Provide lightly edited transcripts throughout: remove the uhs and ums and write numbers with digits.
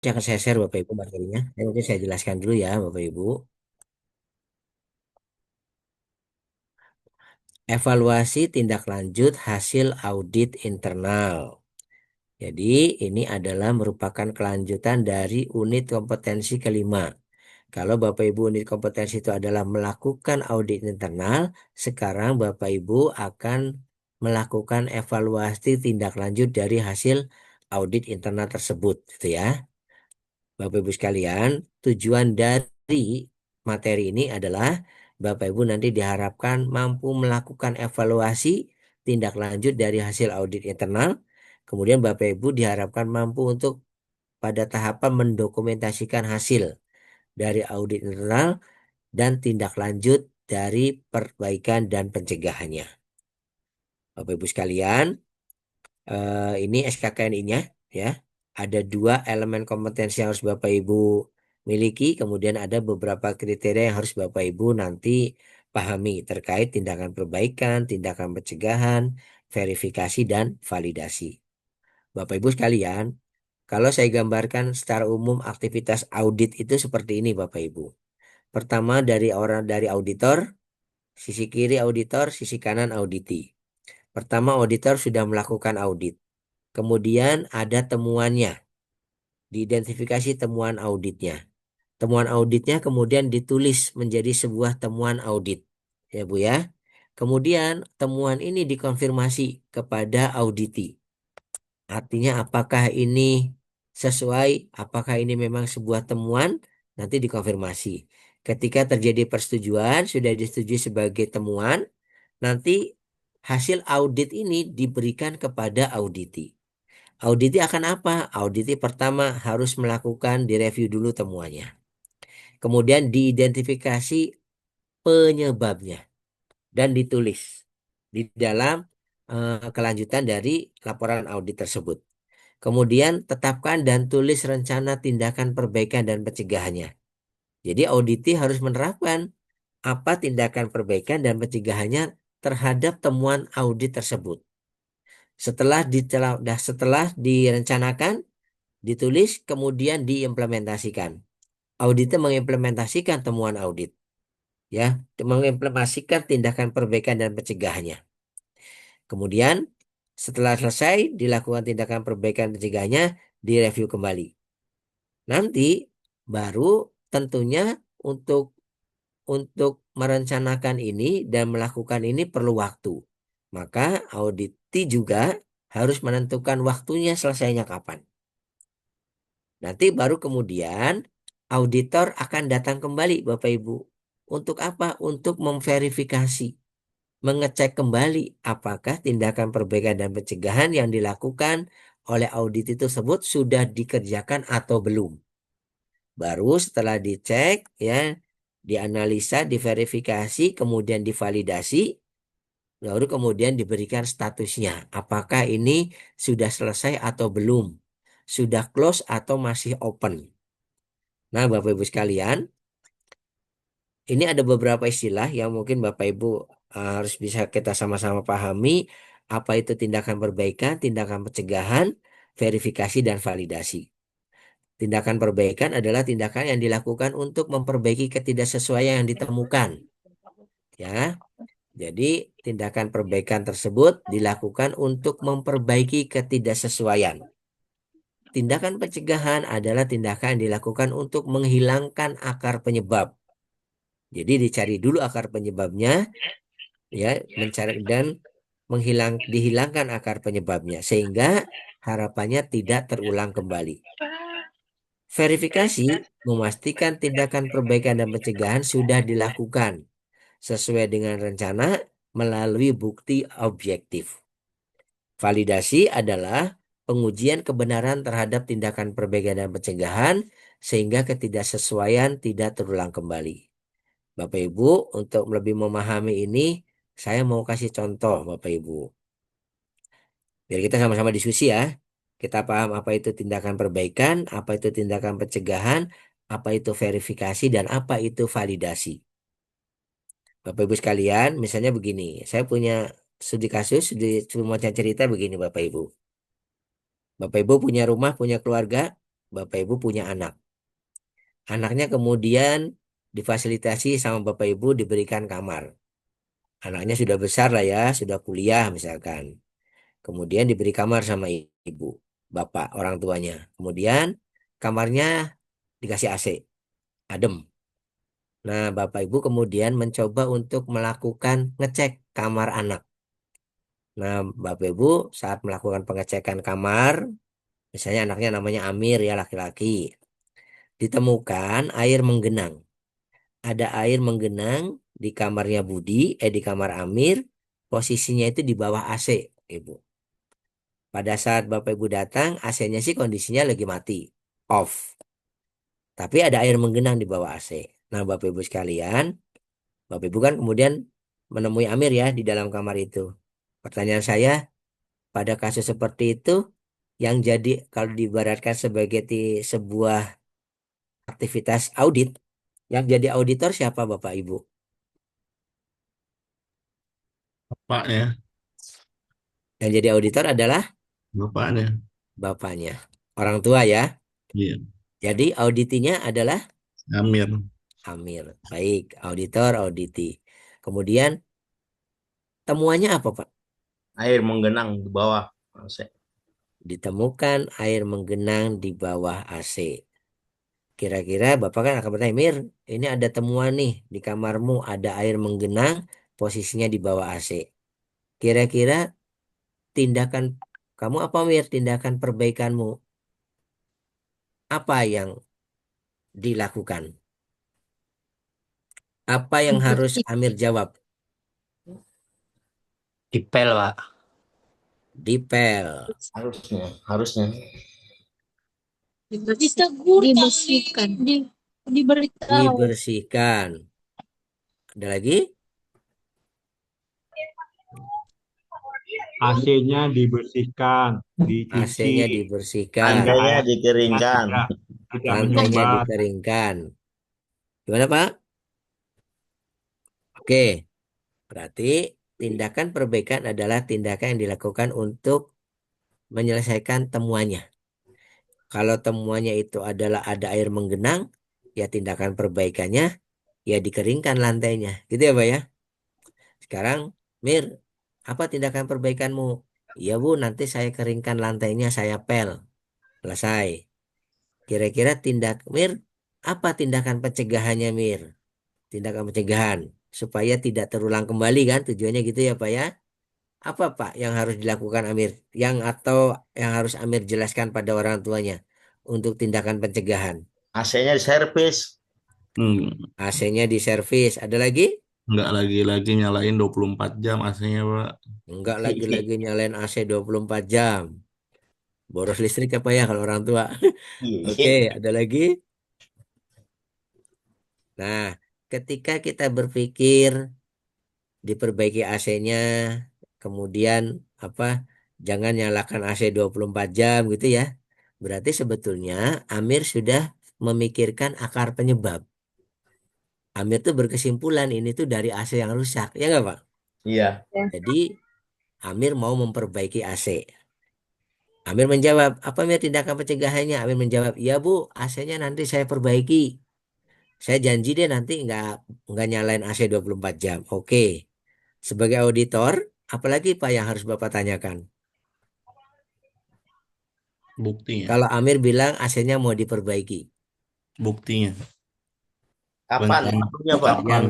Jangan saya share Bapak Ibu materinya. Nanti saya jelaskan dulu ya Bapak Ibu. Evaluasi tindak lanjut hasil audit internal. Jadi ini adalah merupakan kelanjutan dari unit kompetensi kelima. Kalau Bapak Ibu unit kompetensi itu adalah melakukan audit internal, sekarang Bapak Ibu akan melakukan evaluasi tindak lanjut dari hasil audit internal tersebut, gitu ya. Bapak Ibu sekalian, tujuan dari materi ini adalah Bapak Ibu nanti diharapkan mampu melakukan evaluasi tindak lanjut dari hasil audit internal. Kemudian Bapak Ibu diharapkan mampu untuk pada tahapan mendokumentasikan hasil dari audit internal dan tindak lanjut dari perbaikan dan pencegahannya. Bapak Ibu sekalian, ini SKKNI-nya ya. Ada dua elemen kompetensi yang harus Bapak Ibu miliki, kemudian ada beberapa kriteria yang harus Bapak Ibu nanti pahami terkait tindakan perbaikan, tindakan pencegahan, verifikasi, dan validasi. Bapak Ibu sekalian, kalau saya gambarkan secara umum aktivitas audit itu seperti ini Bapak Ibu. Pertama dari auditor, sisi kiri auditor, sisi kanan auditi. Pertama auditor sudah melakukan audit. Kemudian ada temuannya, diidentifikasi temuan auditnya. Temuan auditnya kemudian ditulis menjadi sebuah temuan audit. Ya Bu ya. Kemudian temuan ini dikonfirmasi kepada auditi. Artinya apakah ini sesuai, apakah ini memang sebuah temuan, nanti dikonfirmasi. Ketika terjadi persetujuan, sudah disetujui sebagai temuan, nanti hasil audit ini diberikan kepada auditi. Auditi akan apa? Auditi pertama harus melakukan direview dulu temuannya. Kemudian diidentifikasi penyebabnya dan ditulis di dalam kelanjutan dari laporan audit tersebut. Kemudian tetapkan dan tulis rencana tindakan perbaikan dan pencegahannya. Jadi auditi harus menerapkan apa tindakan perbaikan dan pencegahannya terhadap temuan audit tersebut. Setelah direncanakan, ditulis, kemudian diimplementasikan. Auditnya mengimplementasikan temuan audit, ya, mengimplementasikan tindakan perbaikan dan pencegahannya. Kemudian setelah selesai dilakukan tindakan perbaikan pencegahannya, direview kembali. Nanti baru tentunya untuk merencanakan ini dan melakukan ini perlu waktu. Maka auditi juga harus menentukan waktunya selesainya kapan. Nanti baru kemudian auditor akan datang kembali Bapak Ibu. Untuk apa? Untuk memverifikasi, mengecek kembali apakah tindakan perbaikan dan pencegahan yang dilakukan oleh audit tersebut sudah dikerjakan atau belum. Baru setelah dicek ya, dianalisa, diverifikasi, kemudian divalidasi, baru kemudian diberikan statusnya. Apakah ini sudah selesai atau belum? Sudah close atau masih open? Nah, Bapak Ibu sekalian, ini ada beberapa istilah yang mungkin Bapak Ibu harus bisa kita sama-sama pahami. Apa itu tindakan perbaikan, tindakan pencegahan, verifikasi, dan validasi. Tindakan perbaikan adalah tindakan yang dilakukan untuk memperbaiki ketidaksesuaian yang ditemukan. Ya, jadi tindakan perbaikan tersebut dilakukan untuk memperbaiki ketidaksesuaian. Tindakan pencegahan adalah tindakan yang dilakukan untuk menghilangkan akar penyebab. Jadi dicari dulu akar penyebabnya, ya, mencari dan dihilangkan akar penyebabnya sehingga harapannya tidak terulang kembali. Verifikasi memastikan tindakan perbaikan dan pencegahan sudah dilakukan sesuai dengan rencana melalui bukti objektif. Validasi adalah pengujian kebenaran terhadap tindakan perbaikan dan pencegahan sehingga ketidaksesuaian tidak terulang kembali. Bapak Ibu, untuk lebih memahami ini, saya mau kasih contoh Bapak Ibu. Biar kita sama-sama diskusi ya. Kita paham apa itu tindakan perbaikan, apa itu tindakan pencegahan, apa itu verifikasi, dan apa itu validasi. Bapak Ibu sekalian, misalnya begini, saya punya studi kasus, cuma cerita begini Bapak Ibu. Bapak Ibu punya rumah, punya keluarga, Bapak Ibu punya anak. Anaknya kemudian difasilitasi sama Bapak Ibu diberikan kamar. Anaknya sudah besar lah ya, sudah kuliah misalkan. Kemudian diberi kamar sama ibu, bapak, orang tuanya. Kemudian kamarnya dikasih AC, adem. Nah, Bapak Ibu kemudian mencoba untuk melakukan ngecek kamar anak. Nah, Bapak Ibu saat melakukan pengecekan kamar, misalnya anaknya namanya Amir ya laki-laki, ditemukan air menggenang. Ada air menggenang di kamarnya Budi, di kamar Amir, posisinya itu di bawah AC, Ibu. Pada saat Bapak Ibu datang, AC-nya sih kondisinya lagi mati, off. Tapi ada air menggenang di bawah AC. Nah, Bapak Ibu sekalian, Bapak Ibu kan kemudian menemui Amir ya di dalam kamar itu. Pertanyaan saya, pada kasus seperti itu, yang jadi kalau diibaratkan sebagai sebuah aktivitas audit, yang jadi auditor siapa Bapak Ibu? Bapaknya, Yang jadi auditor adalah bapaknya. bapaknya, orang tua ya. Iya, Jadi auditinya adalah Amir. Amir. Baik, auditor, auditi. Kemudian temuannya apa Pak? Air menggenang di bawah AC. Ditemukan air menggenang di bawah AC. Kira-kira Bapak kan akan bertanya, Mir, ini ada temuan nih di kamarmu, ada air menggenang, posisinya di bawah AC. Kira-kira tindakan kamu apa, Mir? Tindakan perbaikanmu apa yang dilakukan? Apa yang harus Dibersih, Amir jawab? Dipel, Pak. Dipel, Harusnya. dibersihkan, diberitahu. dibersihkan. Ada lagi? AC-nya dibersihkan, dicuci, AC-nya dibersihkan, agar Lantainya airnya dikeringkan. tidak lantainya menyumbat. dikeringkan. Gimana, Pak? Oke, berarti tindakan perbaikan adalah tindakan yang dilakukan untuk menyelesaikan temuannya. Kalau temuannya itu adalah ada air menggenang, ya tindakan perbaikannya ya dikeringkan lantainya. Gitu ya, Pak ya? Sekarang, Mir, apa tindakan perbaikanmu? Iya, Bu, nanti saya keringkan lantainya, saya pel. Selesai. Kira-kira Mir, apa tindakan pencegahannya, Mir? Tindakan pencegahan supaya tidak terulang kembali kan tujuannya gitu ya Pak ya. Apa Pak yang harus dilakukan Amir? Yang atau yang harus Amir jelaskan pada orang tuanya untuk tindakan pencegahan? AC-nya diservis. Hmm, AC-nya diservis. Ada lagi? nggak lagi-lagi nyalain 24 jam AC-nya, Pak. Enggak lagi-lagi nyalain AC 24 jam. Boros listrik apa ya kalau orang tua? Oke, Iya. ada lagi? Nah, ketika kita berpikir diperbaiki AC-nya, kemudian apa? Jangan nyalakan AC 24 jam gitu ya. Berarti sebetulnya Amir sudah memikirkan akar penyebab. Amir tuh berkesimpulan ini tuh dari AC yang rusak, ya nggak Pak? Iya. Jadi Amir mau memperbaiki AC. Amir menjawab, apa Amir tindakan pencegahannya? Amir menjawab, iya Bu, AC-nya nanti saya perbaiki. Saya janji deh nanti nggak nyalain AC 24 jam. Oke. Sebagai auditor, apalagi Pak yang harus Bapak tanyakan? Buktinya. Kalau Amir bilang AC-nya mau diperbaiki, Buktinya. Kapan? Rencana. Waktunya, Pak. Kapan? yang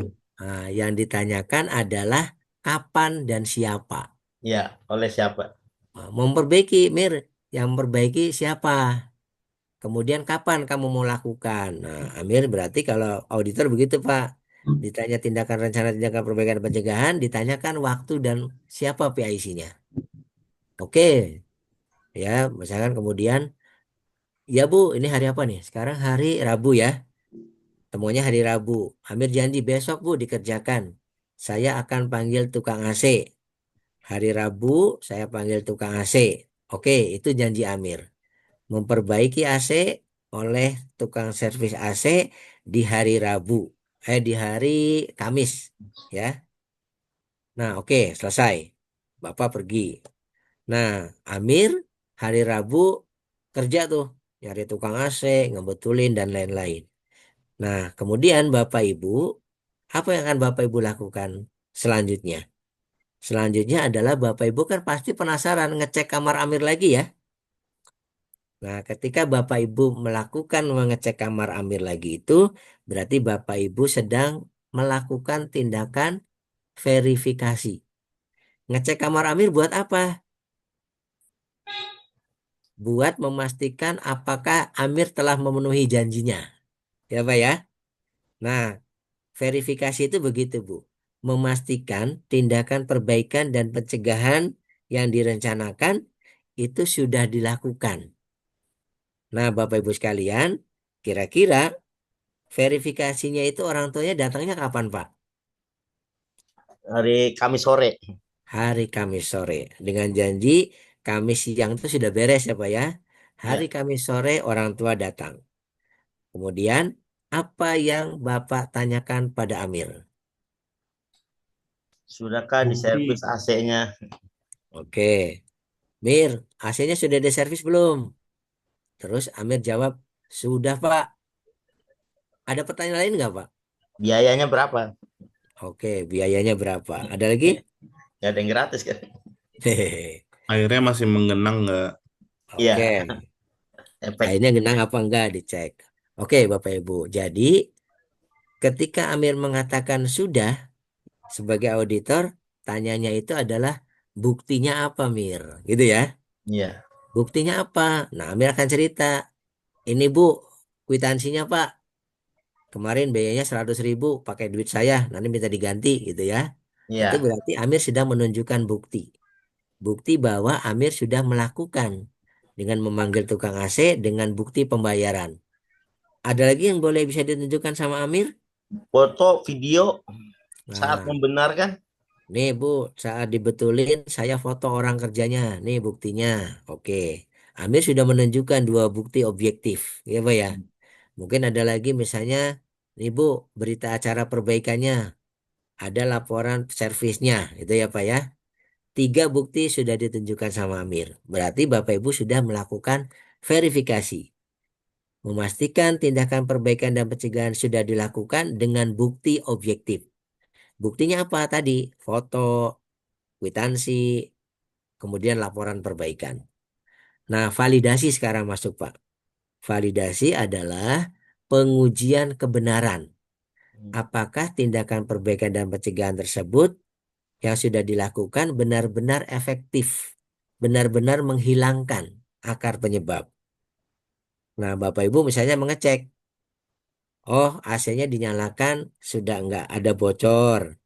yang ditanyakan adalah kapan dan siapa. Ya, oleh siapa? Memperbaiki, Mir, yang memperbaiki siapa? Kemudian kapan kamu mau lakukan? Nah, Amir berarti kalau auditor begitu, Pak. Ditanya tindakan rencana tindakan perbaikan dan pencegahan, ditanyakan waktu dan siapa PIC-nya. Oke, ya, misalkan kemudian, ya Bu, ini hari apa nih? Sekarang hari Rabu ya. Temuannya hari Rabu. Amir janji besok Bu dikerjakan. Saya akan panggil tukang AC. Hari Rabu saya panggil tukang AC. Oke, itu janji Amir. Memperbaiki AC oleh tukang servis AC di hari Rabu. Di hari Kamis. Ya. Nah, oke, selesai. Bapak pergi. Nah, Amir hari Rabu kerja tuh. nyari tukang AC, ngebetulin dan lain-lain. Nah, kemudian Bapak Ibu, apa yang akan Bapak Ibu lakukan selanjutnya? Selanjutnya adalah Bapak Ibu kan pasti penasaran ngecek kamar Amir lagi ya. Nah, ketika Bapak Ibu melakukan mengecek kamar Amir lagi itu, berarti Bapak Ibu sedang melakukan tindakan verifikasi. Ngecek kamar Amir buat apa? Buat memastikan apakah Amir telah memenuhi janjinya. Ya, Pak ya? Nah, verifikasi itu begitu, Bu. Memastikan tindakan perbaikan dan pencegahan yang direncanakan itu sudah dilakukan. Nah, Bapak Ibu sekalian, kira-kira verifikasinya itu orang tuanya datangnya kapan, Pak? Hari Kamis sore. Hari Kamis sore. Dengan janji Kamis siang itu sudah beres ya, Pak ya. Hari Ya, Kamis sore orang tua datang. Kemudian, apa yang Bapak tanyakan pada Amir? sudahkah Bukti. diservis AC-nya? Oke, Mir, AC-nya sudah diservis belum? Terus Amir jawab, sudah Pak. Ada pertanyaan lain nggak Pak? Biayanya berapa? Oke, biayanya berapa? Ada lagi? Gak ada yang gratis kan? Hehehe. Airnya masih menggenang nggak? Oke, Iya, efek. akhirnya genang apa enggak dicek. Oke, Bapak Ibu. Jadi, ketika Amir mengatakan sudah sebagai auditor, tanyanya itu adalah buktinya apa, Mir? Gitu ya. Iya, Buktinya apa? Nah, Amir akan cerita. Ini Bu, kwitansinya Pak. Kemarin biayanya 100.000 pakai duit saya, nanti minta diganti gitu ya. Itu iya. berarti Amir sedang menunjukkan bukti. Bukti bahwa Amir sudah melakukan dengan memanggil tukang AC dengan bukti pembayaran. Ada lagi yang boleh bisa ditunjukkan sama Amir? Foto, video saat Nah, membenarkan. nih Bu, saat dibetulin saya foto orang kerjanya. Nih buktinya. Oke. Amir sudah menunjukkan dua bukti objektif. Ya Pak ya. Mungkin ada lagi misalnya, nih Bu, berita acara perbaikannya. Ada laporan servisnya. Itu ya Pak ya. Tiga bukti sudah ditunjukkan sama Amir. Berarti Bapak Ibu sudah melakukan verifikasi. Memastikan tindakan perbaikan dan pencegahan sudah dilakukan dengan bukti objektif. Buktinya apa tadi? Foto, kwitansi, kemudian laporan perbaikan. Nah, validasi sekarang masuk, Pak. Validasi adalah pengujian kebenaran. Apakah tindakan perbaikan dan pencegahan tersebut yang sudah dilakukan benar-benar efektif, benar-benar menghilangkan akar penyebab. Nah, Bapak Ibu misalnya mengecek, oh AC-nya dinyalakan, sudah enggak ada bocor,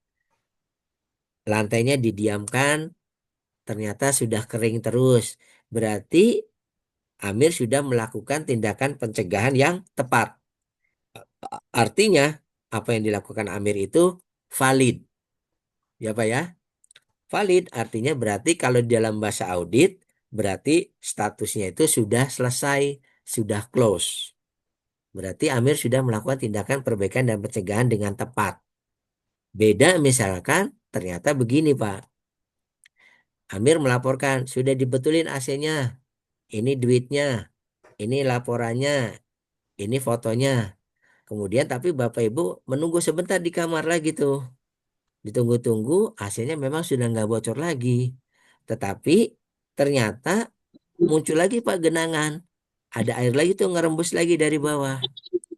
lantainya didiamkan, ternyata sudah kering terus. Berarti Amir sudah melakukan tindakan pencegahan yang tepat. Artinya, apa yang dilakukan Amir itu valid. Ya Pak ya? Valid artinya berarti kalau di dalam bahasa audit, berarti statusnya itu sudah selesai, sudah close. Berarti Amir sudah melakukan tindakan perbaikan dan pencegahan dengan tepat. Beda misalkan ternyata begini Pak. Amir melaporkan, sudah dibetulin AC-nya, ini duitnya, ini laporannya, ini fotonya. Kemudian tapi Bapak Ibu menunggu sebentar di kamar lagi tuh. Ditunggu-tunggu AC-nya memang sudah nggak bocor lagi. Tetapi ternyata muncul lagi Pak genangan. Ada air lagi tuh ngerembus lagi dari bawah.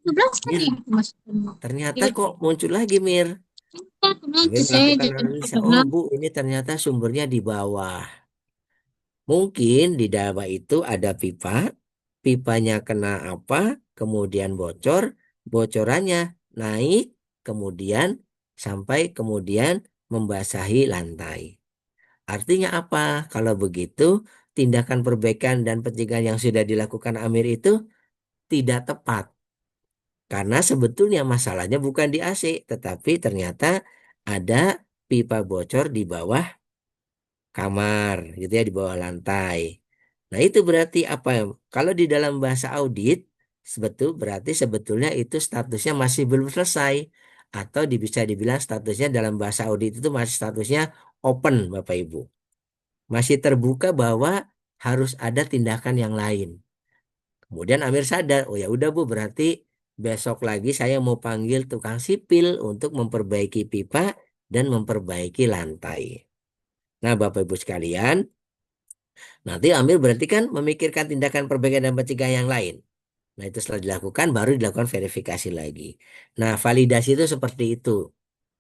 11 kan Mir, ya Mas? ternyata Iya, kok muncul lagi Mir. nanti Amir saya melakukan jadi analisa. Oh tenang. Bu, ini ternyata sumbernya di bawah. Mungkin di bawah itu ada pipa, pipanya kena apa, kemudian bocor, bocorannya naik, kemudian sampai kemudian membasahi lantai. Artinya apa? Kalau begitu, tindakan perbaikan dan pencegahan yang sudah dilakukan Amir itu tidak tepat. Karena sebetulnya masalahnya bukan di AC, tetapi ternyata ada pipa bocor di bawah kamar, gitu ya, di bawah lantai. Nah, itu berarti apa? Kalau di dalam bahasa audit, berarti sebetulnya itu statusnya masih belum selesai. Atau bisa dibilang statusnya dalam bahasa audit itu masih statusnya open, Bapak Ibu. Masih terbuka bahwa harus ada tindakan yang lain. Kemudian Amir sadar, oh ya udah Bu, berarti besok lagi saya mau panggil tukang sipil untuk memperbaiki pipa dan memperbaiki lantai. Nah, Bapak Ibu sekalian, nanti Amir berarti kan memikirkan tindakan perbaikan dan pencegahan yang lain. Nah, itu setelah dilakukan baru dilakukan verifikasi lagi. Nah, validasi itu seperti itu.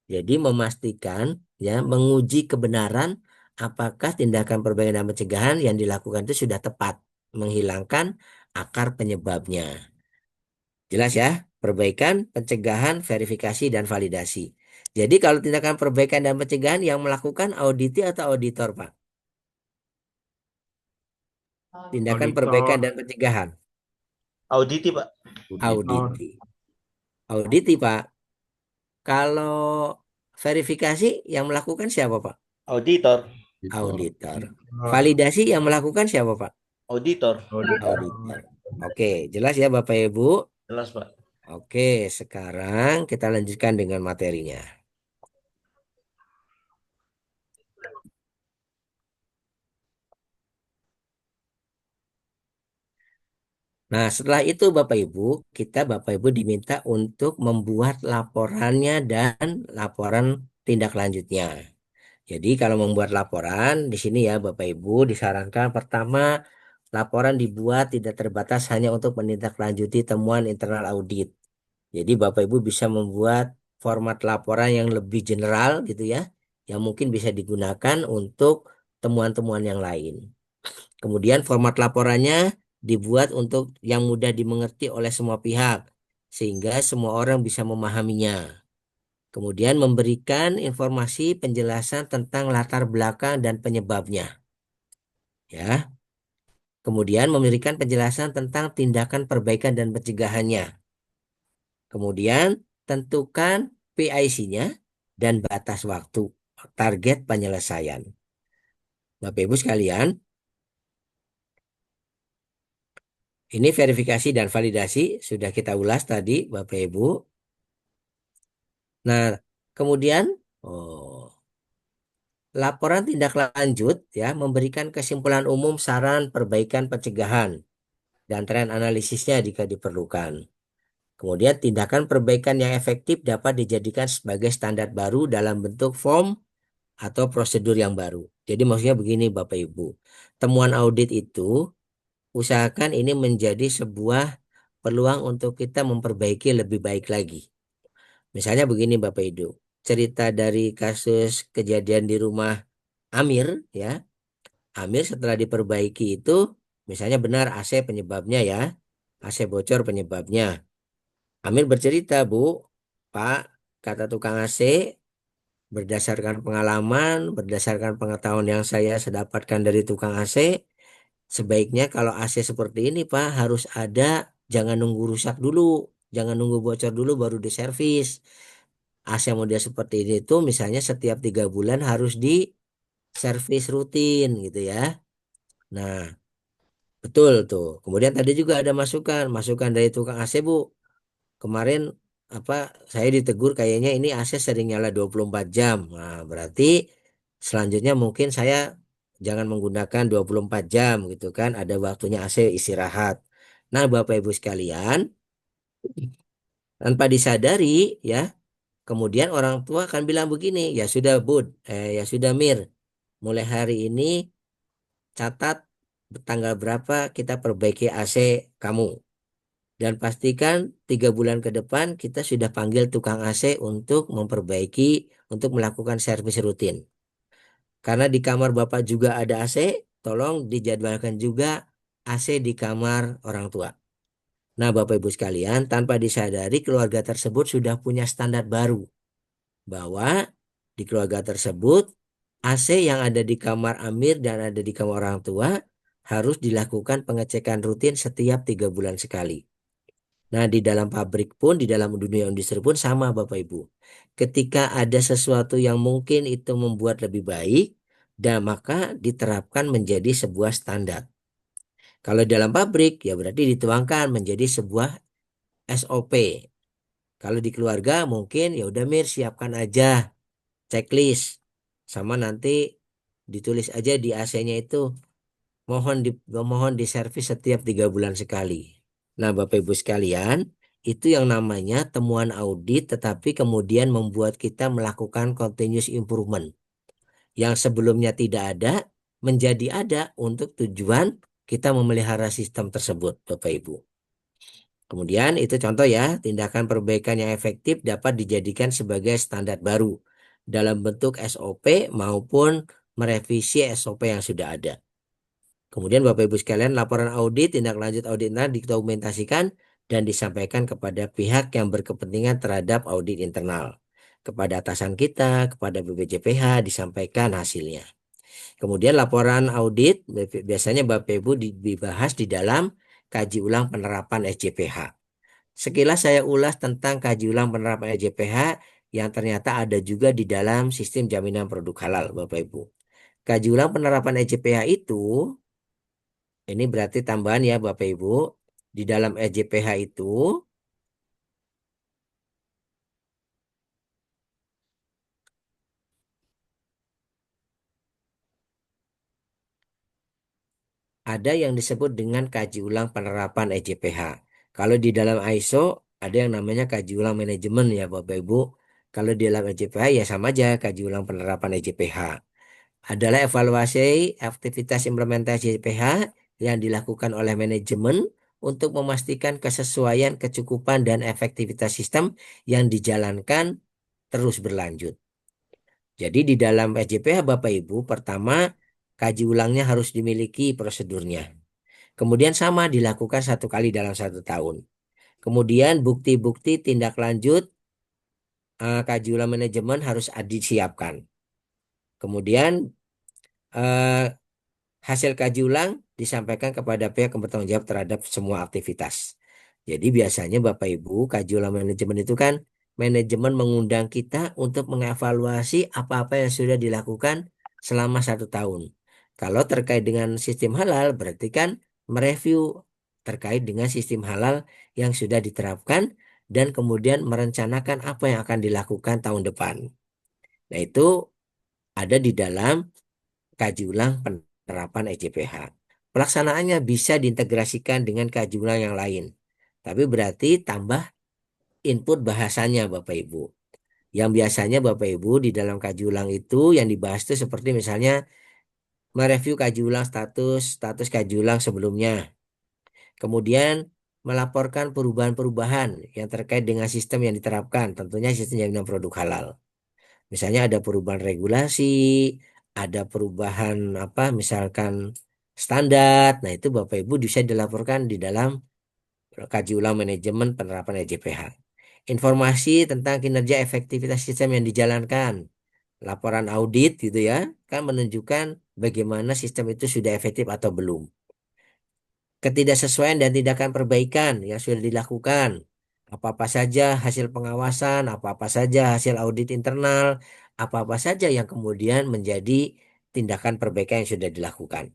Jadi memastikan ya, menguji kebenaran apakah tindakan perbaikan dan pencegahan yang dilakukan itu sudah tepat, menghilangkan akar penyebabnya. Jelas ya, perbaikan, pencegahan, verifikasi, dan validasi. Jadi kalau tindakan perbaikan dan pencegahan yang melakukan auditi atau auditor, Pak? Tindakan perbaikan Auditor, dan pencegahan. Auditi, Pak. auditor, Auditi. Auditi, Pak. Kalau verifikasi yang melakukan siapa, Pak? Auditor. Auditor. auditor, Validasi yang melakukan siapa, Pak? Auditor. auditor. Auditor. Oke, jelas ya Bapak Ibu. Jelas, Pak. Oke, sekarang kita lanjutkan dengan materinya. Nah, setelah itu Bapak Ibu diminta untuk membuat laporannya dan laporan tindak lanjutnya. Jadi kalau membuat laporan di sini ya Bapak Ibu disarankan pertama laporan dibuat tidak terbatas hanya untuk menindaklanjuti temuan internal audit. Jadi Bapak Ibu bisa membuat format laporan yang lebih general gitu ya, yang mungkin bisa digunakan untuk temuan-temuan yang lain. Kemudian format laporannya dibuat untuk yang mudah dimengerti oleh semua pihak, sehingga semua orang bisa memahaminya. Kemudian memberikan informasi penjelasan tentang latar belakang dan penyebabnya. Ya. Kemudian memberikan penjelasan tentang tindakan perbaikan dan pencegahannya. Kemudian tentukan PIC-nya dan batas waktu target penyelesaian. Bapak Ibu sekalian, ini verifikasi dan validasi sudah kita ulas tadi Bapak Ibu. Nah, kemudian laporan tindak lanjut ya memberikan kesimpulan umum, saran, perbaikan, pencegahan dan tren analisisnya jika diperlukan. Kemudian tindakan perbaikan yang efektif dapat dijadikan sebagai standar baru dalam bentuk form atau prosedur yang baru. Jadi maksudnya begini Bapak Ibu, temuan audit itu usahakan ini menjadi sebuah peluang untuk kita memperbaiki lebih baik lagi. Misalnya begini Bapak Ibu, cerita dari kasus kejadian di rumah Amir ya. Amir setelah diperbaiki itu misalnya benar AC penyebabnya ya. AC bocor penyebabnya. Amir bercerita, Bu, Pak, kata tukang AC, berdasarkan pengalaman, berdasarkan pengetahuan yang saya dapatkan dari tukang AC, sebaiknya kalau AC seperti ini, Pak, harus ada, jangan nunggu rusak dulu, jangan nunggu bocor dulu baru diservis. AC model seperti ini itu misalnya setiap 3 bulan harus diservis rutin gitu ya. Nah, betul tuh. Kemudian tadi juga ada masukan dari tukang AC, Bu. Kemarin apa saya ditegur kayaknya ini AC sering nyala 24 jam. Nah, berarti selanjutnya mungkin saya jangan menggunakan 24 jam gitu kan. Ada waktunya AC istirahat. Nah, Bapak Ibu sekalian, tanpa disadari ya, kemudian orang tua akan bilang begini, ya sudah Bud, ya sudah Mir, mulai hari ini catat tanggal berapa kita perbaiki AC kamu. Dan pastikan 3 bulan ke depan kita sudah panggil tukang AC untuk memperbaiki, untuk melakukan servis rutin. Karena di kamar Bapak juga ada AC, tolong dijadwalkan juga AC di kamar orang tua. Nah, Bapak Ibu sekalian, tanpa disadari keluarga tersebut sudah punya standar baru bahwa di keluarga tersebut AC yang ada di kamar Amir dan ada di kamar orang tua harus dilakukan pengecekan rutin setiap 3 bulan sekali. Nah, di dalam pabrik pun, di dalam dunia industri pun sama Bapak Ibu. Ketika ada sesuatu yang mungkin itu membuat lebih baik, dan maka diterapkan menjadi sebuah standar. Kalau dalam pabrik, ya berarti dituangkan menjadi sebuah SOP. Kalau di keluarga mungkin ya udah Mir siapkan aja checklist. Sama nanti ditulis aja di AC-nya itu mohon diservis setiap 3 bulan sekali. Nah, Bapak Ibu sekalian, itu yang namanya temuan audit, tetapi kemudian membuat kita melakukan continuous improvement. Yang sebelumnya tidak ada, menjadi ada untuk tujuan kita memelihara sistem tersebut, Bapak Ibu. Kemudian itu contoh ya, tindakan perbaikan yang efektif dapat dijadikan sebagai standar baru dalam bentuk SOP maupun merevisi SOP yang sudah ada. Kemudian Bapak Ibu sekalian, laporan audit, tindak lanjut audit internal didokumentasikan dan disampaikan kepada pihak yang berkepentingan terhadap audit internal. Kepada atasan kita, kepada BPJPH disampaikan hasilnya. Kemudian laporan audit biasanya Bapak Ibu dibahas di dalam kaji ulang penerapan SJPH. Sekilas saya ulas tentang kaji ulang penerapan SJPH yang ternyata ada juga di dalam sistem jaminan produk halal, Bapak Ibu. Kaji ulang penerapan SJPH itu, ini berarti tambahan ya Bapak Ibu, di dalam SJPH itu ada yang disebut dengan kaji ulang penerapan SJPH. Kalau di dalam ISO ada yang namanya kaji ulang manajemen ya Bapak Ibu. Kalau di dalam SJPH ya sama aja kaji ulang penerapan SJPH. Adalah evaluasi aktivitas implementasi SJPH yang dilakukan oleh manajemen untuk memastikan kesesuaian, kecukupan, dan efektivitas sistem yang dijalankan terus berlanjut. Jadi di dalam SJPH Bapak Ibu, pertama kaji ulangnya harus dimiliki prosedurnya. Kemudian sama dilakukan 1 kali dalam 1 tahun. Kemudian bukti-bukti tindak lanjut kaji ulang manajemen harus disiapkan. Kemudian eh, hasil kaji ulang disampaikan kepada pihak yang bertanggung jawab terhadap semua aktivitas. Jadi biasanya Bapak Ibu kaji ulang manajemen itu kan manajemen mengundang kita untuk mengevaluasi apa-apa yang sudah dilakukan selama 1 tahun. Kalau terkait dengan sistem halal berarti kan mereview terkait dengan sistem halal yang sudah diterapkan dan kemudian merencanakan apa yang akan dilakukan tahun depan. Nah itu ada di dalam kaji ulang penerapan SJPH. Pelaksanaannya bisa diintegrasikan dengan kaji ulang yang lain. Tapi berarti tambah input bahasanya Bapak Ibu. Yang biasanya Bapak Ibu di dalam kaji ulang itu yang dibahas itu seperti misalnya mereview kaji ulang status kaji ulang sebelumnya. Kemudian melaporkan perubahan-perubahan yang terkait dengan sistem yang diterapkan, tentunya sistem jaminan produk halal. Misalnya ada perubahan regulasi, ada perubahan apa misalkan standar. Nah, itu Bapak Ibu bisa dilaporkan di dalam kaji ulang manajemen penerapan EJPH. Informasi tentang kinerja efektivitas sistem yang dijalankan. Laporan audit gitu ya, kan menunjukkan bagaimana sistem itu sudah efektif atau belum. Ketidaksesuaian dan tindakan perbaikan yang sudah dilakukan. Apa-apa saja hasil pengawasan, apa-apa saja hasil audit internal, apa-apa saja yang kemudian menjadi tindakan perbaikan yang sudah dilakukan.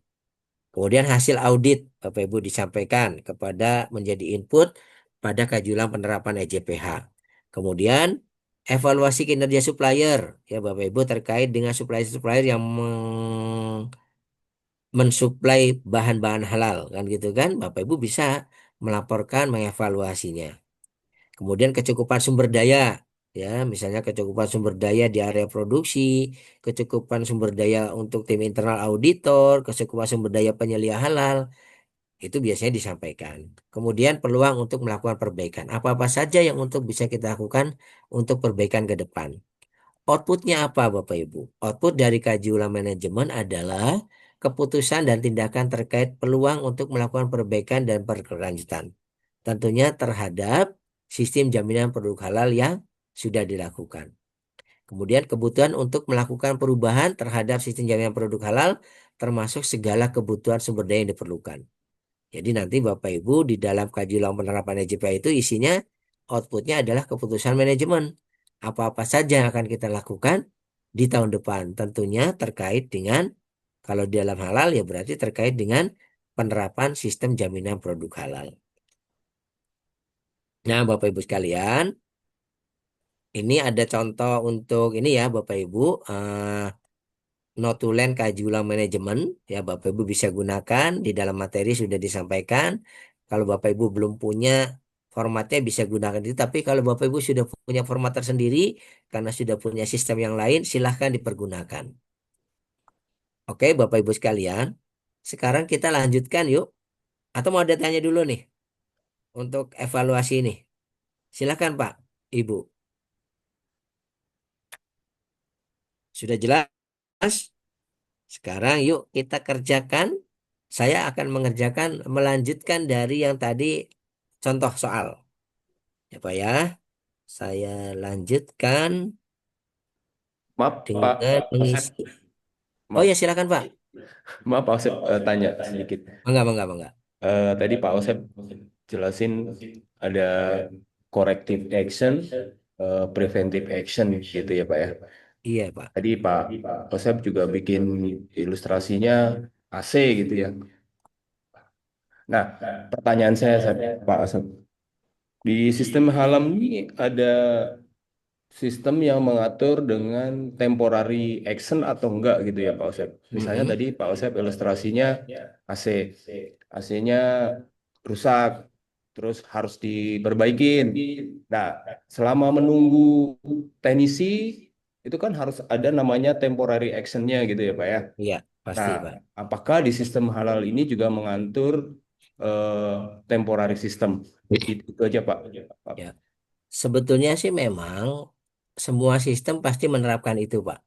Kemudian hasil audit Bapak Ibu disampaikan kepada menjadi input pada kaji ulang penerapan EJPH. Kemudian evaluasi kinerja supplier ya Bapak Ibu terkait dengan supplier-supplier yang mensuplai bahan-bahan halal kan gitu kan Bapak Ibu bisa melaporkan mengevaluasinya. Kemudian kecukupan sumber daya ya misalnya kecukupan sumber daya di area produksi, kecukupan sumber daya untuk tim internal auditor, kecukupan sumber daya penyelia halal itu biasanya disampaikan. Kemudian peluang untuk melakukan perbaikan. Apa-apa saja yang untuk bisa kita lakukan untuk perbaikan ke depan. Outputnya apa Bapak Ibu? Output dari kaji ulang manajemen adalah keputusan dan tindakan terkait peluang untuk melakukan perbaikan dan berkelanjutan. Tentunya terhadap sistem jaminan produk halal yang sudah dilakukan. Kemudian kebutuhan untuk melakukan perubahan terhadap sistem jaminan produk halal termasuk segala kebutuhan sumber daya yang diperlukan. Jadi nanti Bapak Ibu di dalam kaji ulang penerapan EJPH itu isinya outputnya adalah keputusan manajemen. Apa-apa saja yang akan kita lakukan di tahun depan. Tentunya terkait dengan kalau di dalam halal ya berarti terkait dengan penerapan sistem jaminan produk halal. Nah Bapak Ibu sekalian, ini ada contoh untuk ini ya Bapak Ibu. Notulen kaji ulang manajemen ya Bapak Ibu bisa gunakan di dalam materi sudah disampaikan Kalau Bapak Ibu belum punya formatnya bisa gunakan itu. Tapi kalau Bapak Ibu sudah punya format tersendiri, karena sudah punya sistem yang lain, silahkan dipergunakan. Oke, Bapak Ibu sekalian. Sekarang kita lanjutkan yuk. Atau mau ada tanya dulu nih untuk evaluasi ini. Silahkan Pak, Ibu. Sudah jelas? Sekarang yuk kita kerjakan. Saya akan melanjutkan dari yang tadi contoh soal. Ya Pak ya, saya lanjutkan Maaf Pak dengan Asep, mengisi. Oh maaf, ya silakan Pak. maaf Pak Asep, tanya sedikit. Bangga, bangga, bangga. Tadi Pak Asep jelasin ada corrective action, preventive action gitu ya Pak ya. Iya Pak. Tadi Pak Asep juga bikin ilustrasinya AC gitu ya. Nah, pertanyaan saya Pak Asep, di sistem Hallam ini ada sistem yang mengatur dengan temporary action atau enggak gitu ya Pak Osep. Misalnya Mm-mm. tadi Pak Osep ilustrasinya AC. AC-nya rusak, terus harus diperbaikin. Nah, selama menunggu teknisi, itu kan harus ada namanya temporary action-nya gitu ya Pak ya. Iya, pasti Nah, Pak. apakah di sistem halal ini juga mengatur eh, temporary system? Itu aja Pak. Ya, sebetulnya sih memang semua sistem pasti menerapkan itu Pak.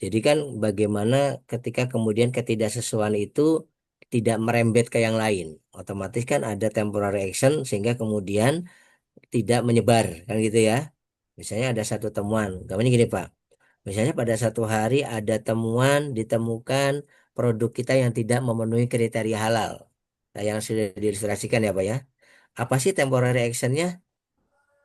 Jadi kan bagaimana ketika kemudian ketidaksesuaian itu tidak merembet ke yang lain. Otomatis kan ada temporary action sehingga kemudian tidak menyebar kan gitu ya. Misalnya ada satu temuan, gambarnya gini Pak. Misalnya pada satu hari ada temuan ditemukan produk kita yang tidak memenuhi kriteria halal. Nah, yang sudah diilustrasikan ya Pak ya. Apa sih temporary actionnya?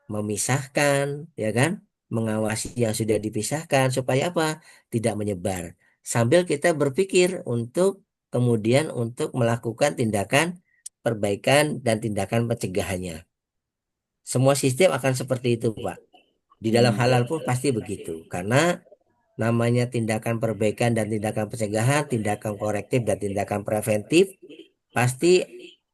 Memisahkan, ya kan? Mengawasi yang sudah dipisahkan supaya apa? Tidak menyebar. Sambil kita berpikir untuk kemudian untuk melakukan tindakan perbaikan dan tindakan pencegahannya. Semua sistem akan seperti itu, Pak. Di dalam halal pun pasti begitu. Karena namanya tindakan perbaikan dan tindakan pencegahan, tindakan korektif dan tindakan preventif pasti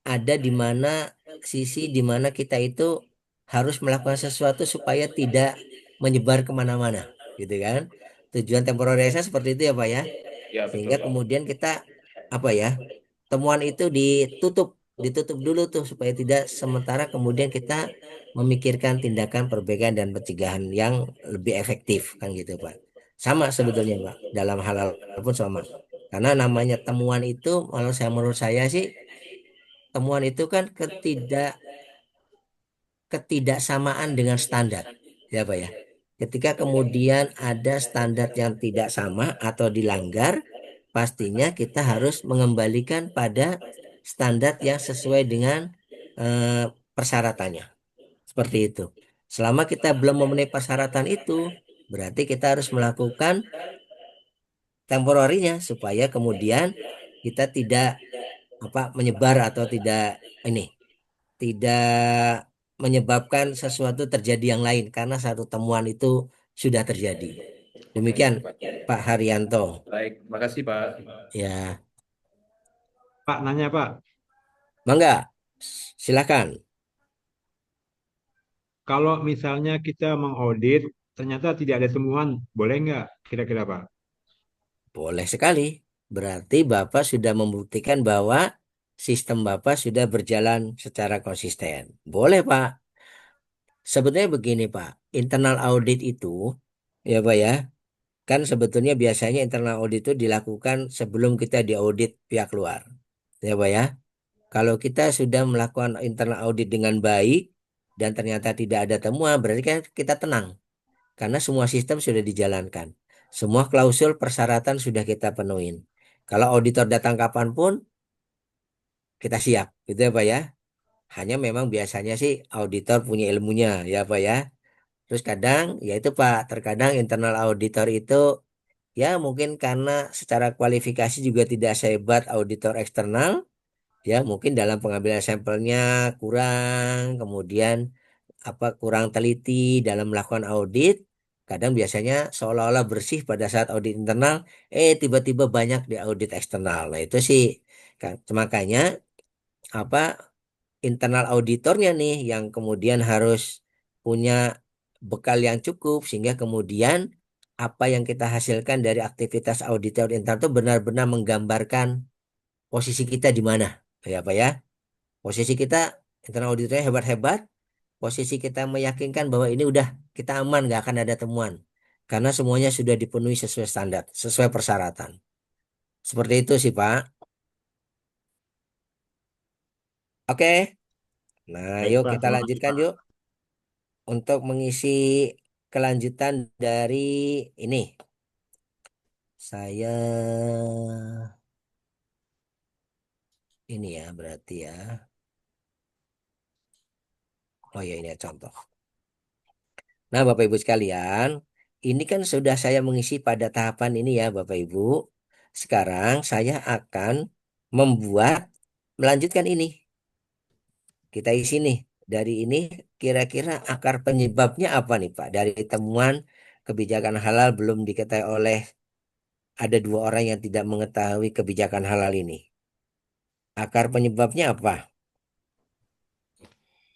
ada di mana sisi di mana kita itu harus melakukan sesuatu supaya tidak menyebar kemana-mana, gitu kan? Tujuan temporaritasnya seperti itu ya Pak ya, Ya, betul sehingga Pak. kemudian kita apa ya temuan itu ditutup ditutup dulu tuh supaya tidak sementara kemudian kita memikirkan tindakan perbaikan dan pencegahan yang lebih efektif kan gitu Pak. Sama sebetulnya Pak dalam halal pun sama. Karena namanya temuan itu kalau saya menurut saya sih temuan itu kan ketidaksamaan dengan standar. Ya Pak ya. Ketika kemudian ada standar yang tidak sama atau dilanggar, pastinya kita harus mengembalikan pada standar yang sesuai dengan persyaratannya. Seperti itu. Selama kita belum memenuhi persyaratan itu, berarti kita harus melakukan temporarinya supaya kemudian kita tidak apa menyebar atau tidak ini tidak menyebabkan sesuatu terjadi yang lain karena satu temuan itu sudah terjadi. Demikian Pak Haryanto. Baik, makasih Pak. Ya, Pak, nanya Pak, Mangga. Silakan. kalau misalnya kita mengaudit, ternyata tidak ada temuan, boleh nggak kira-kira Pak? Boleh sekali. Berarti Bapak sudah membuktikan bahwa sistem Bapak sudah berjalan secara konsisten. Boleh, Pak. Sebetulnya begini, Pak. Internal audit itu, ya Pak ya, kan sebetulnya biasanya internal audit itu dilakukan sebelum kita diaudit pihak luar. Ya Pak ya. Kalau kita sudah melakukan internal audit dengan baik dan ternyata tidak ada temuan, berarti kan kita tenang. Karena semua sistem sudah dijalankan. Semua klausul persyaratan sudah kita penuhin. Kalau auditor datang kapanpun, kita siap. Gitu ya Pak ya. Hanya memang biasanya sih auditor punya ilmunya ya Pak ya. Terus kadang, ya itu Pak, terkadang internal auditor itu ya mungkin karena secara kualifikasi juga tidak sehebat auditor eksternal, ya mungkin dalam pengambilan sampelnya kurang, kemudian apa kurang teliti dalam melakukan audit. Kadang biasanya seolah-olah bersih pada saat audit internal, tiba-tiba banyak di audit eksternal. Nah itu sih, makanya apa internal auditornya nih yang kemudian harus punya bekal yang cukup sehingga kemudian apa yang kita hasilkan dari aktivitas auditor internal itu benar-benar menggambarkan posisi kita di mana. Ya Pak ya. Posisi kita internal auditornya hebat-hebat, posisi kita meyakinkan bahwa ini udah kita aman, nggak akan ada temuan. Karena semuanya sudah dipenuhi sesuai standar, sesuai persyaratan. Seperti itu sih Pak. Oke, nah Baik, yuk Pak. kita Terima kasih, lanjutkan Pak. yuk untuk mengisi kelanjutan dari ini. Saya ini ya berarti ya. Oh ya ini ya contoh. Nah Bapak Ibu sekalian, ini kan sudah saya mengisi pada tahapan ini ya Bapak Ibu. Sekarang saya akan melanjutkan ini. Kita isi nih. Dari ini kira-kira akar penyebabnya apa nih Pak? Dari temuan kebijakan halal belum diketahui oleh ada 2 orang yang tidak mengetahui kebijakan halal ini. Akar penyebabnya apa?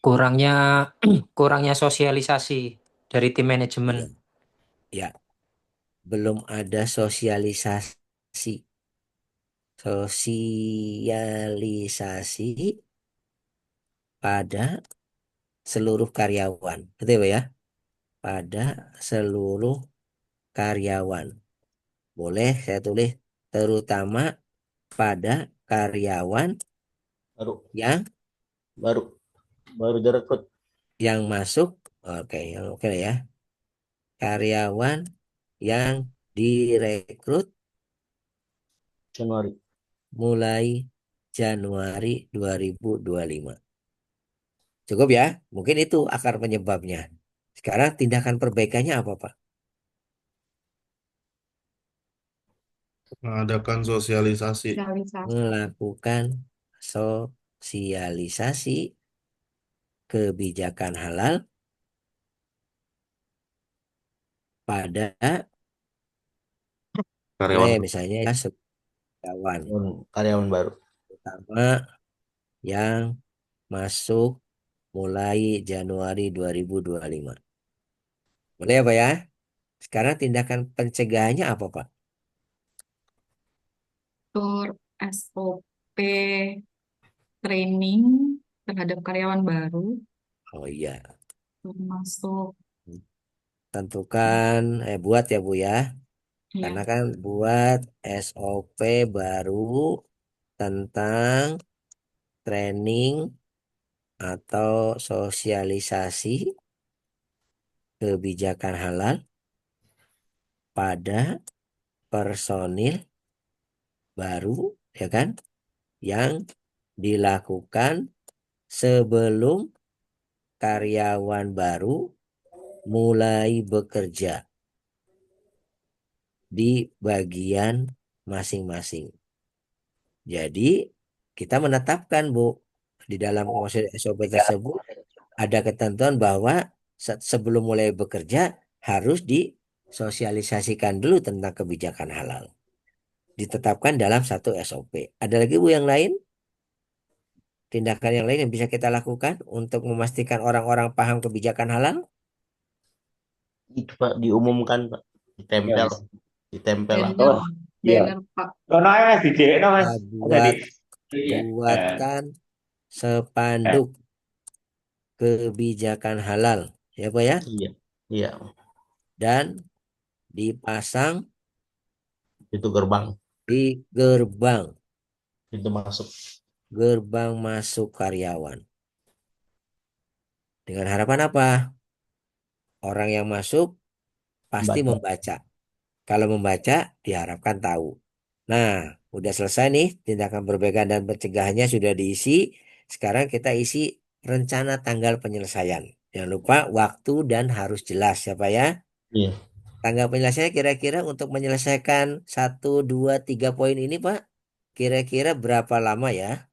Kurangnya kurangnya sosialisasi dari tim manajemen. Iya, ya, belum ada sosialisasi pada seluruh karyawan. Betul ya? Pada seluruh karyawan. Boleh saya tulis terutama pada karyawan Baru, yang baru, baru direkrut masuk. Oke, oke ya. Karyawan yang direkrut Januari. mulai Januari 2025. Cukup ya? Mungkin itu akar penyebabnya. Sekarang tindakan perbaikannya apa, Pak? Mengadakan sosialisasi. Melakukan sosialisasi kebijakan halal pada Karyawan. misalnya ya karyawan, Karyawan baru. terutama yang masuk mulai Januari 2025. Boleh ya, Pak ya? Sekarang tindakan pencegahannya apa, Pak? Atur SOP training terhadap karyawan baru, Oh iya, termasuk tentukan, buat ya Bu ya. Karena ya kan buat SOP baru tentang training atau sosialisasi kebijakan halal pada personil baru, ya kan? Yang dilakukan sebelum karyawan baru mulai bekerja di bagian masing-masing. Jadi kita menetapkan Bu di dalam SOP tersebut ada ketentuan bahwa sebelum mulai bekerja harus disosialisasikan dulu tentang kebijakan halal. Ditetapkan dalam satu SOP. Ada lagi Bu yang lain? Tindakan yang lain yang bisa kita lakukan untuk memastikan orang-orang paham kebijakan halal? Itu Pak diumumkan Pak. Ditempel. Ya. Ditempel lah. banner, Iya. banner Pak. Mas, di Mas. Buat, Iya. buatkan spanduk kebijakan halal, ya Pak ya, Iya. Iya. dan dipasang Itu gerbang. di gerbang Itu masuk. masuk karyawan. Dengan harapan apa? Orang yang masuk pasti Baca. membaca. Kalau membaca diharapkan tahu. Nah, udah selesai nih tindakan perbaikan dan pencegahannya sudah diisi. Sekarang kita isi rencana tanggal penyelesaian. Jangan lupa waktu dan harus jelas ya Pak ya. Iya. Tanggal penyelesaiannya kira-kira untuk menyelesaikan 1, 2, 3 poin ini Pak. Kira-kira berapa lama ya?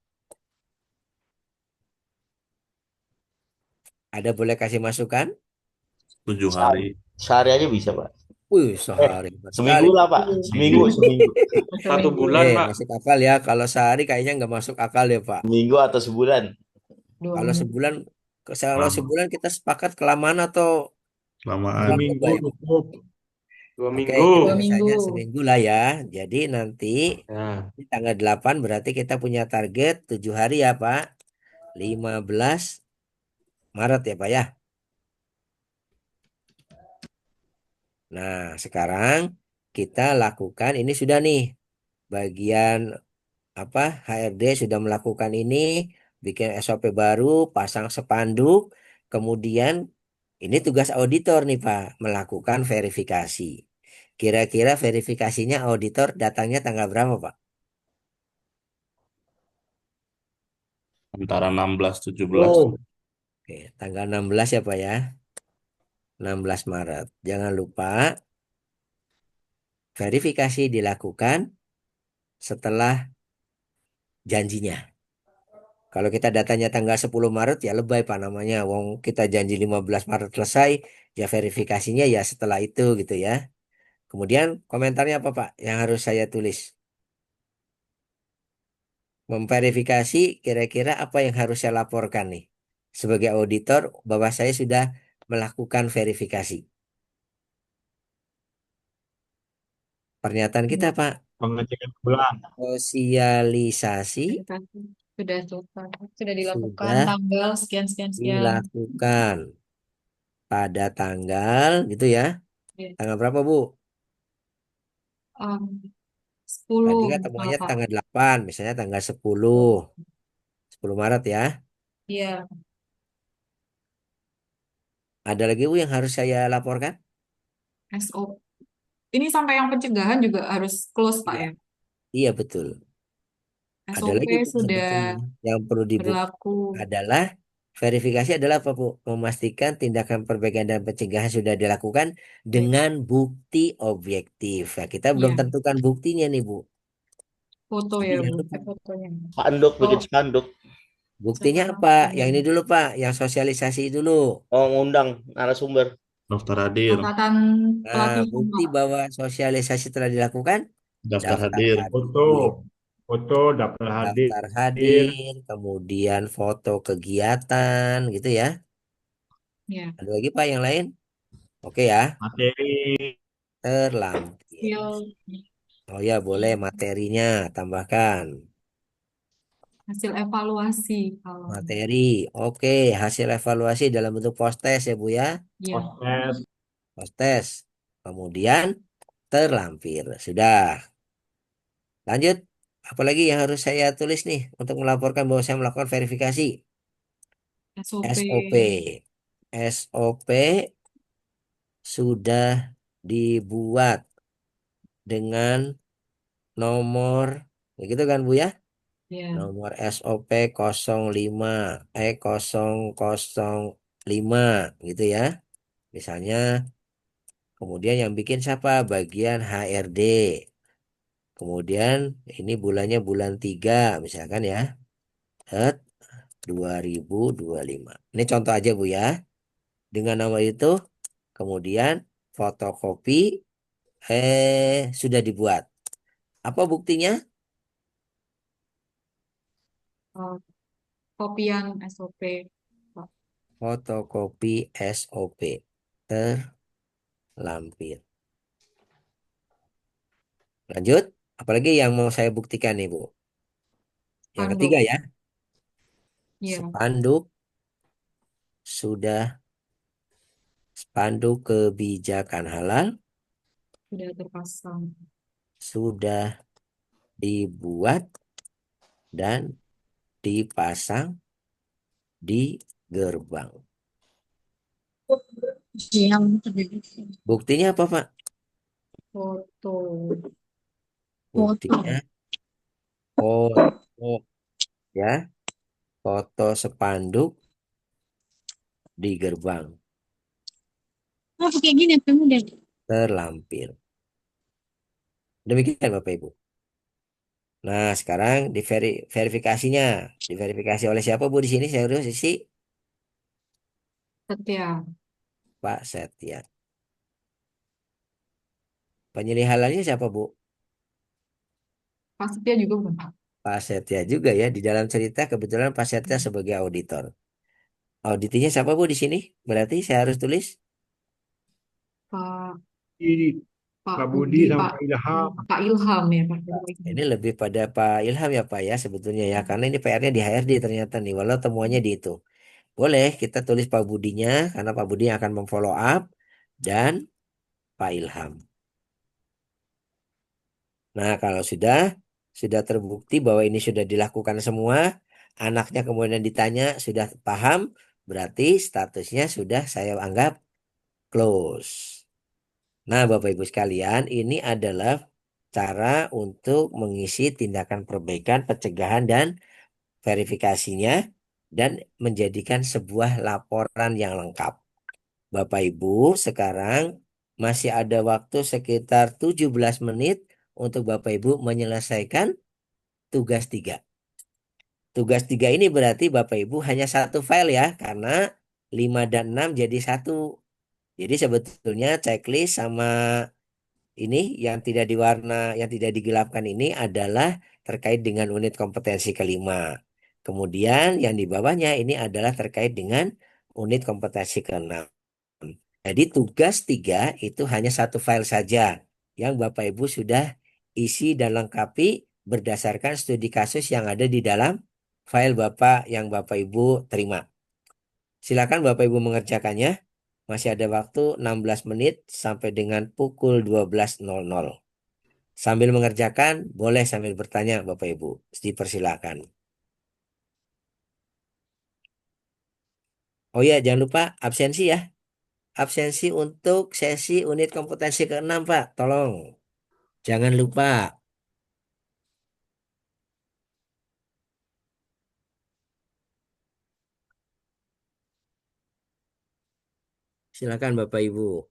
Ada boleh kasih masukan? 7 hari. Sehari aja bisa Pak. Wih, sehari. Seminggu lah Pak. Seminggu. 1 bulan, Eh, Pak. masuk akal ya. Kalau sehari kayaknya nggak masuk akal ya Pak. Seminggu atau sebulan. 2 Kalau minggu. sebulan, kalau Lama. sebulan kita sepakat kelamaan atau Kelamaan. nggak Seminggu apa-apa ya, Bu? cukup. 'Oke, Minggu. kita 2 misalnya minggu. seminggu lah ya. Jadi nanti Ya. di tanggal 8 berarti kita punya target 7 hari ya, Pak. 15 Maret ya, Pak ya. Nah, sekarang kita lakukan ini sudah nih bagian apa HRD sudah melakukan ini, bikin SOP baru, pasang spanduk, kemudian ini tugas auditor nih Pak, melakukan verifikasi. Kira-kira verifikasinya auditor datangnya tanggal berapa Pak? Antara 16 17. Oh, Oke, tanggal 16 ya Pak ya, 16 Maret. Jangan lupa verifikasi dilakukan setelah janjinya. Kalau kita datanya tanggal 10 Maret ya lebay Pak namanya. Wong kita janji 15 Maret selesai, ya verifikasinya ya setelah itu gitu ya. Kemudian komentarnya apa Pak yang harus saya tulis? Memverifikasi kira-kira apa yang harus saya laporkan nih. Sebagai auditor bahwa saya sudah melakukan verifikasi. Pernyataan kita Pak, pengecekan ulang. sosialisasi Verifikasi. Sudah selesai. Sudah dilakukan sudah tanggal sekian, sekian, sekian. dilakukan pada tanggal gitu ya. Ya. Tanggal berapa Bu? Um, Tadi 10 ketemuannya Bapak. tanggal 8, misalnya tanggal 10 Maret ya. Iya, Ada lagi Bu yang harus saya laporkan? SO. Ini sampai yang pencegahan juga harus close, Pak Iya, ya. iya betul. Ada SOP lagi Bu sudah sebetulnya yang perlu dibuktikan berlaku. adalah verifikasi adalah apa Bu? Memastikan tindakan perbaikan dan pencegahan sudah dilakukan Baik. dengan bukti objektif. Nah, kita belum Iya, tentukan buktinya nih Bu. foto Jadi ya, jangan Bu. lupa. Fotonya. Spanduk, Oh, bikin spanduk. Buktinya catatan apa? Yang ini spanduk. dulu Pak, yang sosialisasi dulu. Oh, ngundang narasumber. Daftar hadir. Catatan Nah, pelatihan, bukti Pak. bahwa sosialisasi telah dilakukan, Daftar daftar hadir. Foto, hadir. foto, daftar Daftar hadir, hadir, kemudian foto kegiatan gitu ya. Ya, Ada lagi Pak yang lain? Oke ya, materi. terlampir. hasil Oh ya, boleh materinya tambahkan. hasil evaluasi kalau Materi, oke, hasil evaluasi dalam bentuk post test ya Bu ya. ya, Proses. Post test. Kemudian terlampir. Sudah. Lanjut. Apalagi yang harus saya tulis nih untuk melaporkan bahwa saya melakukan verifikasi. SOP. SOP. SOP sudah dibuat dengan nomor, ya gitu kan Bu ya? Ya, Nomor SOP 05 005 gitu ya. Misalnya, kemudian yang bikin siapa? Bagian HRD. Kemudian ini bulannya bulan 3 misalkan ya. Het 2025. Ini contoh aja Bu ya. Dengan nama itu kemudian fotokopi sudah dibuat. Apa buktinya? eh, kopian SOP, Pak. Fotokopi SOP terlampir. Lanjut. Apalagi yang mau saya buktikan nih Bu? Yang Spanduk. ketiga ya. Ya, Spanduk sudah spanduk kebijakan halal sudah terpasang. sudah dibuat dan dipasang di gerbang. Yang Buktinya apa Pak? foto. Buktinya foto ya, foto spanduk di gerbang Oh, kayak gini apa mudah? terlampir. Demikian Bapak Ibu. Nah, sekarang verifikasinya. Diverifikasi oleh siapa Bu di sini? Saya urus isi Setia. Pak Setia. Penyelihalannya siapa Bu? Pak Setia juga bukan, Pak. Pak Setya juga ya. Di dalam cerita kebetulan Pak Setya sebagai auditor. Auditinya siapa Bu di sini? Berarti saya harus tulis Pak Ini Pak Pak Budi Budi, sama Pak Pak Ilham. Pak Ilham ya, Pak Budi. ini lebih pada Pak Ilham ya Pak ya sebetulnya ya. Karena ini PR-nya di HRD ternyata nih. Walau temuannya di itu. Boleh kita tulis Pak Budinya karena Pak Budi akan memfollow up dan Pak Ilham. Nah, kalau sudah terbukti bahwa ini sudah dilakukan semua, anaknya kemudian ditanya sudah paham, berarti statusnya sudah saya anggap close. Nah, Bapak Ibu sekalian, ini adalah cara untuk mengisi tindakan perbaikan, pencegahan dan verifikasinya dan menjadikan sebuah laporan yang lengkap. Bapak Ibu, sekarang masih ada waktu sekitar 17 menit untuk Bapak Ibu menyelesaikan tugas 3. Tugas 3 ini berarti Bapak Ibu hanya satu file ya, karena 5 dan 6 jadi satu. Jadi sebetulnya checklist sama ini yang tidak diwarna, yang tidak digelapkan ini adalah terkait dengan unit kompetensi kelima. Kemudian yang di bawahnya ini adalah terkait dengan unit kompetensi keenam. Jadi tugas 3 itu hanya satu file saja yang Bapak Ibu sudah isi dan lengkapi berdasarkan studi kasus yang ada di dalam file Bapak yang Bapak Ibu terima. Silakan Bapak Ibu mengerjakannya. Masih ada waktu 16 menit sampai dengan pukul 12.00. Sambil mengerjakan, boleh sambil bertanya Bapak Ibu. Dipersilakan. Oh ya, jangan lupa absensi ya. Absensi untuk sesi unit kompetensi ke-6, Pak. Tolong. Jangan lupa. Silakan Bapak Ibu.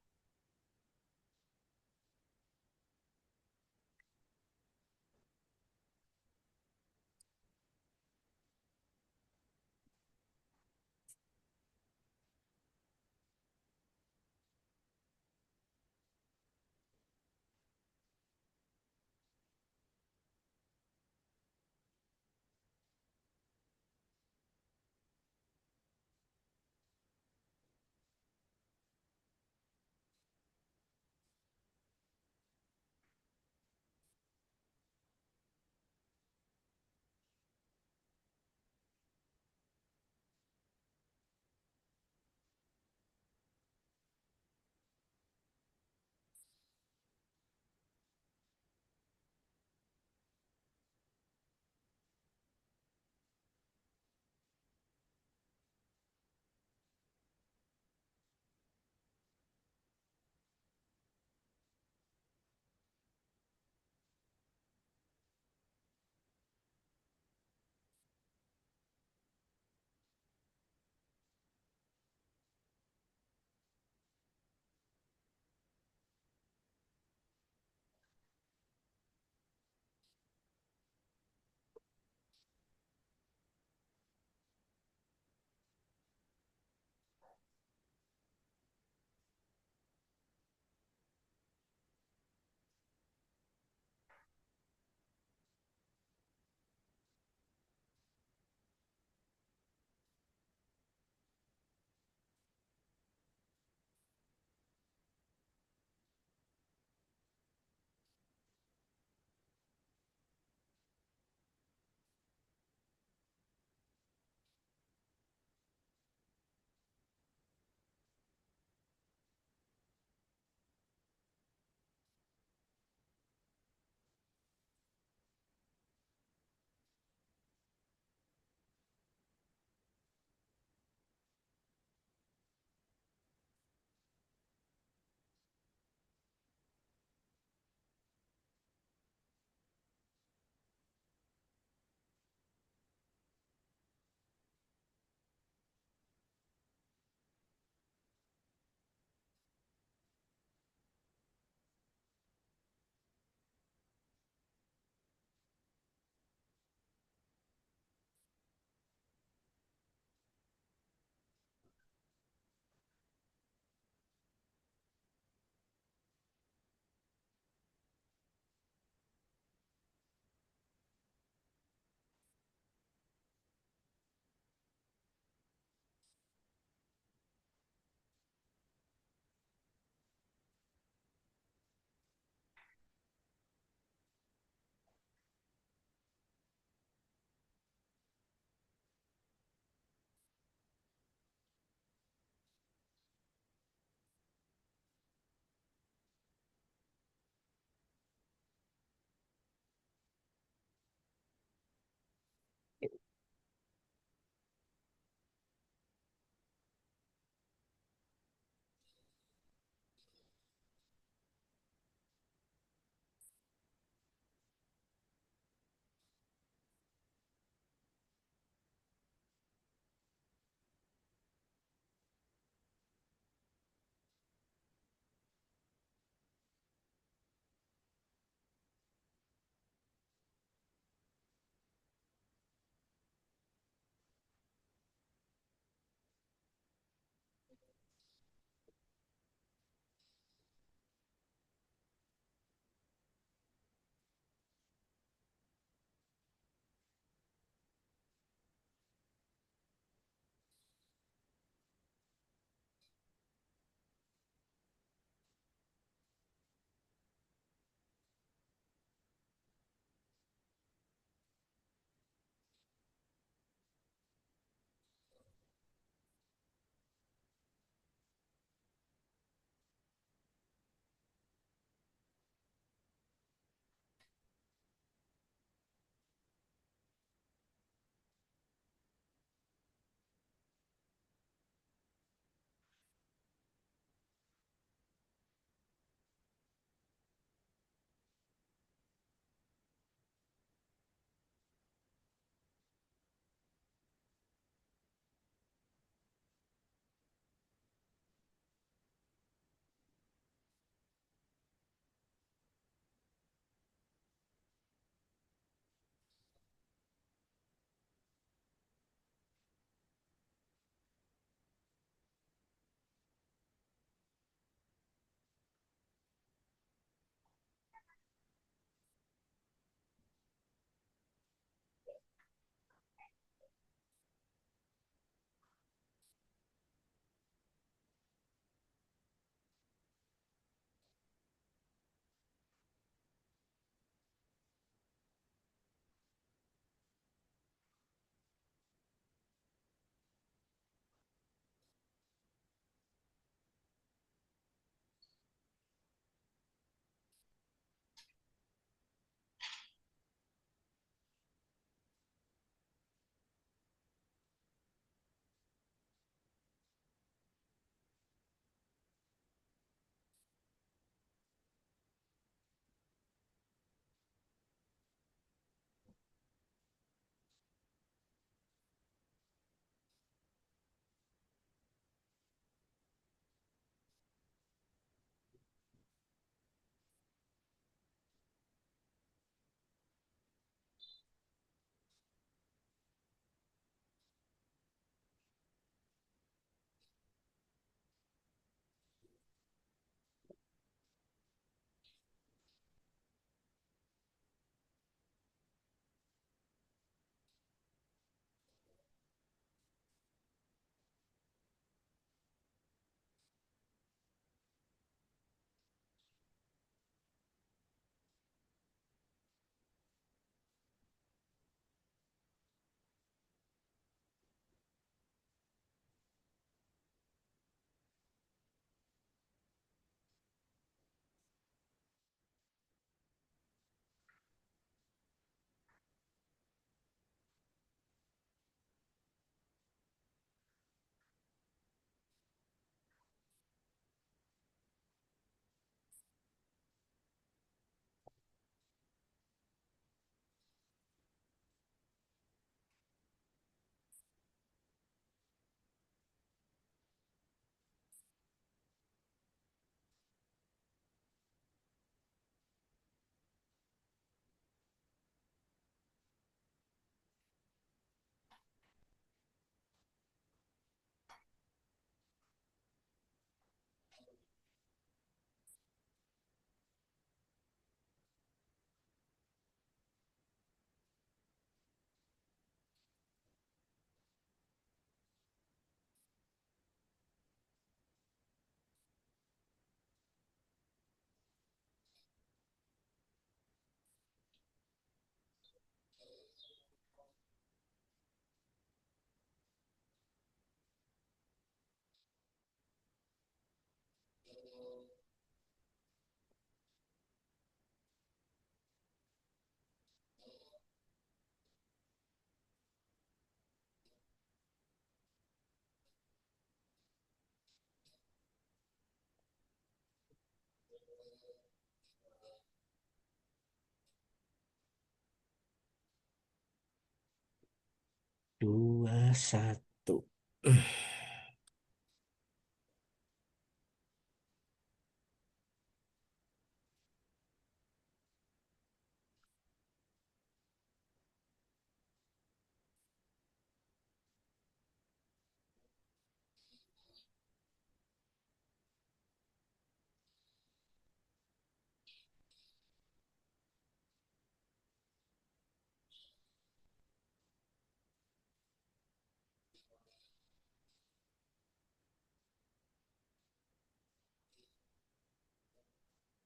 1.